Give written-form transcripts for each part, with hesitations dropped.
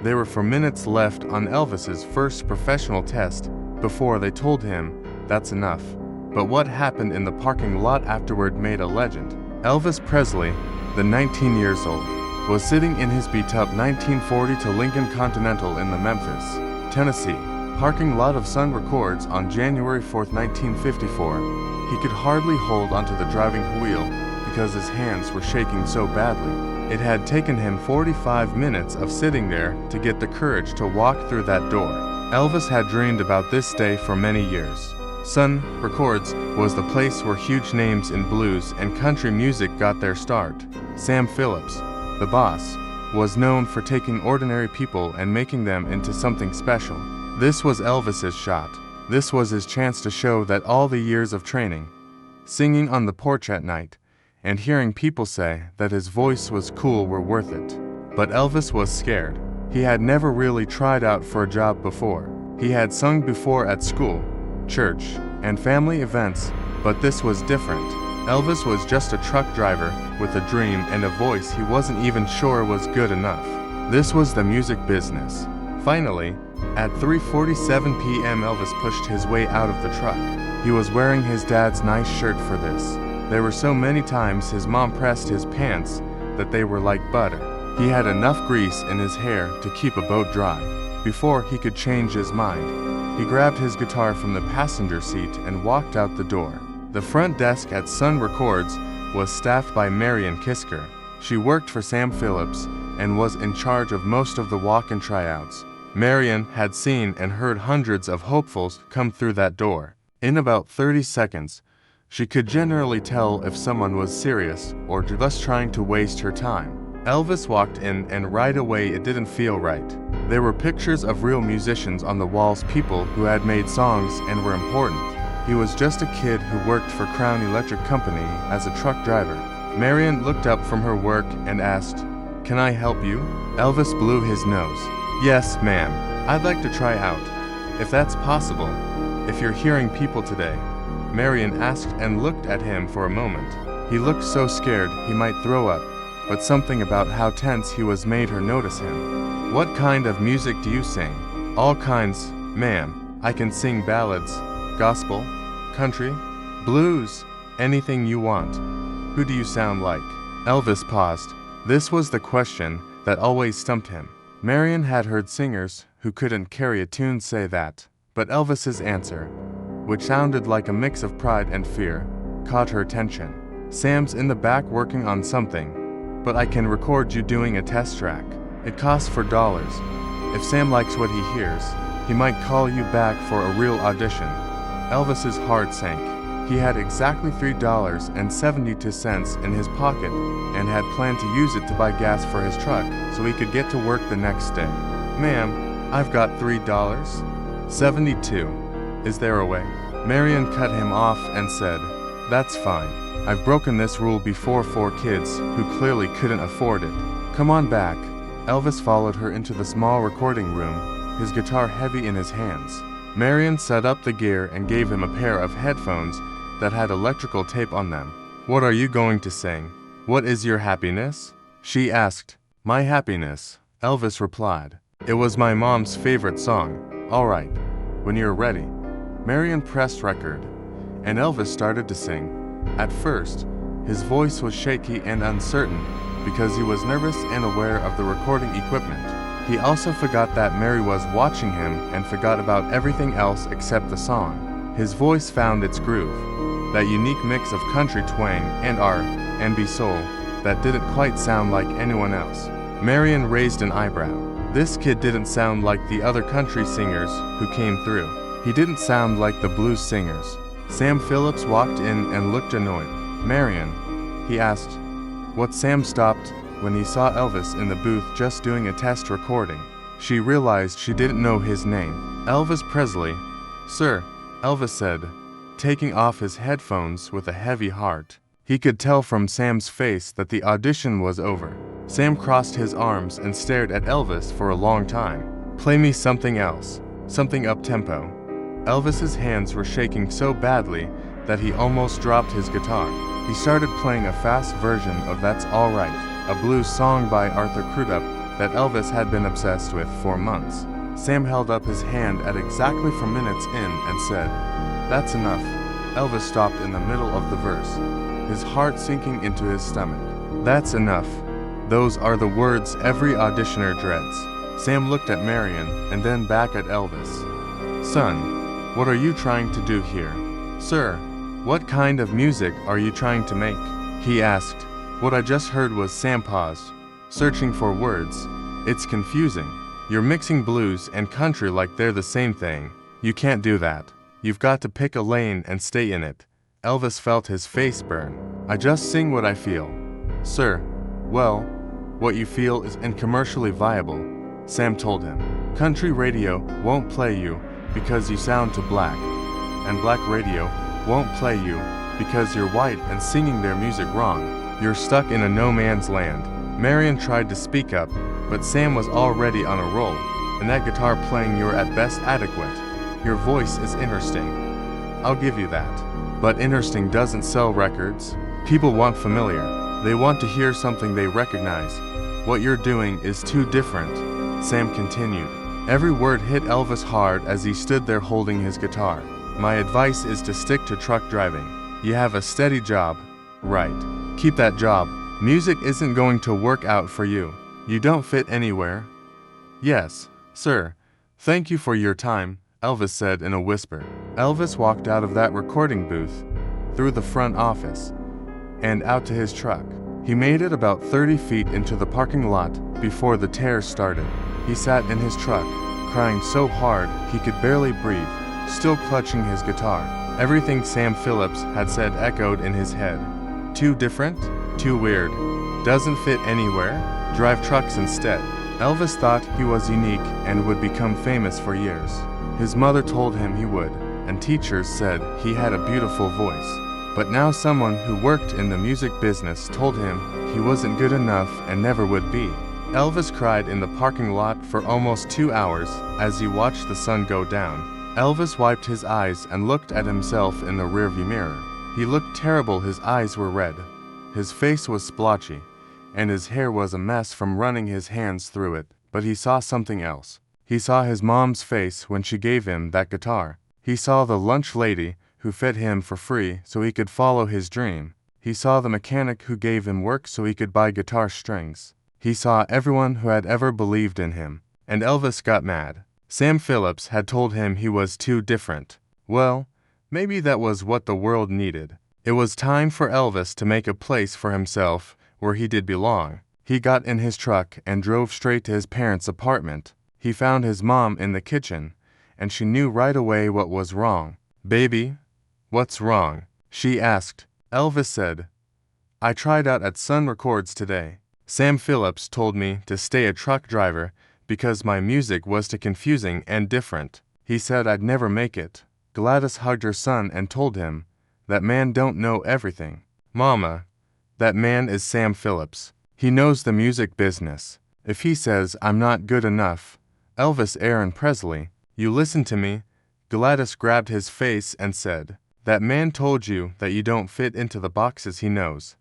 There were 4 minutes left on Elvis's first professional test before they told him, "That's enough." But what happened in the parking lot afterward made a legend. Elvis Presley, the 19 years old, was sitting in his beat-up 1942 Lincoln Continental in the Memphis, Tennessee, parking lot of Sun Records on January 4, 1954. He could hardly hold onto the driving wheel because his hands were shaking so badly. It had taken him 45 minutes of sitting there to get the courage to walk through that door. Elvis had dreamed about this day for many years. Sun Records was the place where huge names in blues and country music got their start. Sam Phillips, the boss, was known for taking ordinary people and making them into something special. This was Elvis's shot. This was his chance to show that all the years of training, singing on the porch at night, and hearing people say that his voice was cool were worth it. But Elvis was scared. He had never really tried out for a job before. He had sung before at school, church, and family events, but this was different. Elvis was just a truck driver with a dream and a voice he wasn't even sure was good enough. This was the music business. Finally, at 3:47 p.m. Elvis pushed his way out of the truck. He was wearing his dad's nice shirt for this. There were so many times his mom pressed his pants that they were like butter. He had enough grease in his hair to keep a boat dry. Before he could change his mind, he grabbed his guitar from the passenger seat and walked out the door. The front desk at Sun Records was staffed by Marion Kisker. She worked for Sam Phillips and was in charge of most of the walk-in tryouts. Marion had seen and heard hundreds of hopefuls come through that door. In about 30 seconds, she could generally tell if someone was serious or just trying to waste her time. Elvis walked in and right away it didn't feel right. There were pictures of real musicians on the walls, people who had made songs and were important. He was just a kid who worked for Crown Electric Company as a truck driver. Marion looked up from her work and asked, "Can I help you?" Elvis blew his nose. "Yes, ma'am. I'd like to try out, if that's possible. If you're hearing people today." Marion asked and looked at him for a moment. He looked so scared he might throw up, but something about how tense he was made her notice him. "What kind of music do you sing?" "All kinds, ma'am. I can sing ballads, gospel, country, blues, anything you want." "Who do you sound like?" Elvis paused. This was the question that always stumped him. Marion had heard singers who couldn't carry a tune say that, but Elvis's answer, which sounded like a mix of pride and fear, caught her attention. "Sam's in the back working on something, but I can record you doing a test track. It costs $4. If Sam likes what he hears, he might call you back for a real audition." Elvis's heart sank. He had exactly $3.72 in his pocket and had planned to use it to buy gas for his truck so he could get to work the next day. "Ma'am, I've got $3.72. Is there a way?" Marion cut him off and said, "That's fine. I've broken this rule before for kids who clearly couldn't afford it. Come on back." Elvis followed her into the small recording room, his guitar heavy in his hands. Marion set up the gear and gave him a pair of headphones that had electrical tape on them. "What are you going to sing? What is your happiness?" she asked. "My happiness," Elvis replied. "It was my mom's favorite song." "All right, when you're ready." Marion pressed record, and Elvis started to sing. At first, his voice was shaky and uncertain because he was nervous and aware of the recording equipment. He also forgot that Mary was watching him and forgot about everything else except the song. His voice found its groove, that unique mix of country twang and R&B soul that didn't quite sound like anyone else. Marion raised an eyebrow. This kid didn't sound like the other country singers who came through. He didn't sound like the blues singers. Sam Phillips walked in and looked annoyed. "Marion," he asked. What Sam stopped when he saw Elvis in the booth just doing a test recording. She realized she didn't know his name. "Elvis Presley." "Sir," Elvis said, taking off his headphones with a heavy heart. He could tell from Sam's face that the audition was over. Sam crossed his arms and stared at Elvis for a long time. "Play me something else, something up-tempo." Elvis's hands were shaking so badly that he almost dropped his guitar. He started playing a fast version of "That's All Right," a blues song by Arthur Crudup that Elvis had been obsessed with for months. Sam held up his hand at exactly 4 minutes in and said, "That's enough." Elvis stopped in the middle of the verse, his heart sinking into his stomach. "That's enough." Those are the words every auditioner dreads. Sam looked at Marion and then back at Elvis. "Son, what are you trying to do here?" "Sir, what kind of music are you trying to make?" he asked. What I just heard was Sam paused, searching for words. "It's confusing. You're mixing blues and country like they're the same thing. You can't do that. You've got to pick a lane and stay in it." Elvis felt his face burn. "I just sing what I feel." "Sir, well, what you feel isn't commercially viable," Sam told him. "Country radio won't play you because you sound too black, and black radio won't play you because you're white and singing their music wrong. You're stuck in a no-man's land." Marion tried to speak up, but Sam was already on a roll. "And that guitar playing, you're at best adequate. Your voice is interesting. I'll give you that. But interesting doesn't sell records. People want familiar. They want to hear something they recognize. What you're doing is too different," Sam continued. Every word hit Elvis hard as he stood there holding his guitar. "My advice is to stick to truck driving. You have a steady job, right? Keep that job. Music isn't going to work out for you. You don't fit anywhere." "Yes, sir. Thank you for your time," Elvis said in a whisper. Elvis walked out of that recording booth, through the front office, and out to his truck. He made it about 30 feet into the parking lot before the tears started. He sat in his truck, crying so hard he could barely breathe, still clutching his guitar. Everything Sam Phillips had said echoed in his head. Too different? Too weird? Doesn't fit anywhere? Drive trucks instead. Elvis thought he was unique and would become famous for years. His mother told him he would, and teachers said he had a beautiful voice. But now someone who worked in the music business told him he wasn't good enough and never would be. Elvis cried in the parking lot for almost 2 hours as he watched the sun go down. Elvis wiped his eyes and looked at himself in the rearview mirror. He looked terrible. His eyes were red. His face was splotchy, and his hair was a mess from running his hands through it. But he saw something else. He saw his mom's face when she gave him that guitar. He saw the lunch lady who fed him for free so he could follow his dream. He saw the mechanic who gave him work so he could buy guitar strings. He saw everyone who had ever believed in him. And Elvis got mad. Sam Phillips had told him he was too different. Well, maybe that was what the world needed. It was time for Elvis to make a place for himself where he did belong. He got in his truck and drove straight to his parents' apartment. He found his mom in the kitchen, and she knew right away what was wrong. "Baby, what's wrong?" she asked. Elvis said, "I tried out at Sun Records today. Sam Phillips told me to stay a truck driver because my music was too confusing and different. He said I'd never make it." Gladys hugged her son and told him, "That man don't know everything." "Mama, that man is Sam Phillips. He knows the music business. If he says I'm not good enough," Elvis Aaron Presley, "you listen to me." Gladys grabbed his face and said, "That man told you that you don't fit into the boxes he knows.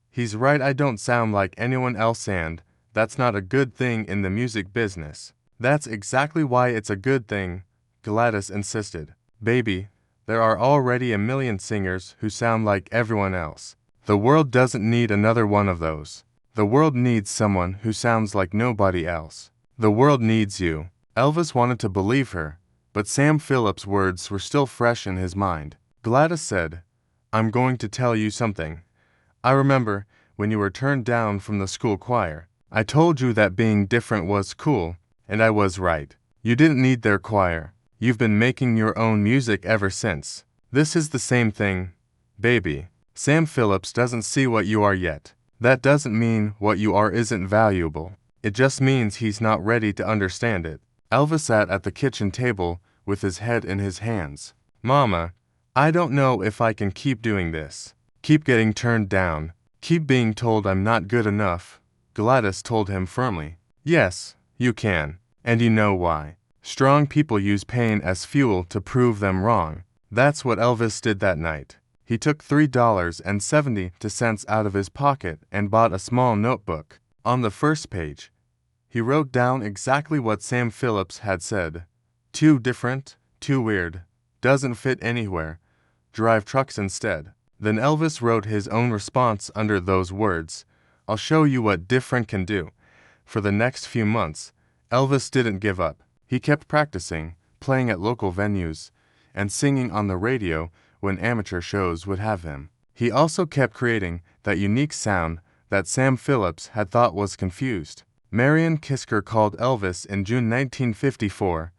He's right, I don't sound like anyone else, and that's not a good thing in the music business." "That's exactly why it's a good thing," Gladys insisted. "Baby, there are already a million singers who sound like everyone else. The world doesn't need another one of those. The world needs someone who sounds like nobody else. The world needs you." Elvis wanted to believe her, but Sam Phillips' words were still fresh in his mind. Gladys said, "I'm going to tell you something. I remember when you were turned down from the school choir. I told you that being different was cool, and I was right. You didn't need their choir. You've been making your own music ever since. This is the same thing, baby. Sam Phillips doesn't see what you are yet. That doesn't mean what you are isn't valuable. It just means he's not ready to understand it." Elvis sat at the kitchen table with his head in his hands. "Mama, I don't know if I can keep doing this. Keep getting turned down. Keep being told I'm not good enough," Gladys told him firmly. "Yes, you can. And you know why. Strong people use pain as fuel to prove them wrong." That's what Elvis did that night. He took $3.70 out of his pocket and bought a small notebook. On the first page, He wrote down exactly what Sam Phillips had said. Too different, too weird, doesn't fit anywhere, drive trucks instead. Then Elvis wrote his own response under those words. I'll show you what different can do. For the next few months, Elvis didn't give up. He kept practicing, playing at local venues, and singing on the radio when amateur shows would have him. He also kept creating that unique sound that Sam Phillips had thought was confused. Marion Kisker called Elvis in June 1954,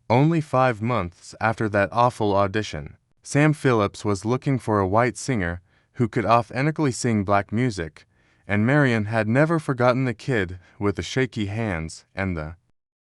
only 5 months after that awful audition. Sam Phillips was looking for a white singer who could authentically sing black music, and Marion had never forgotten the kid with the shaky hands and the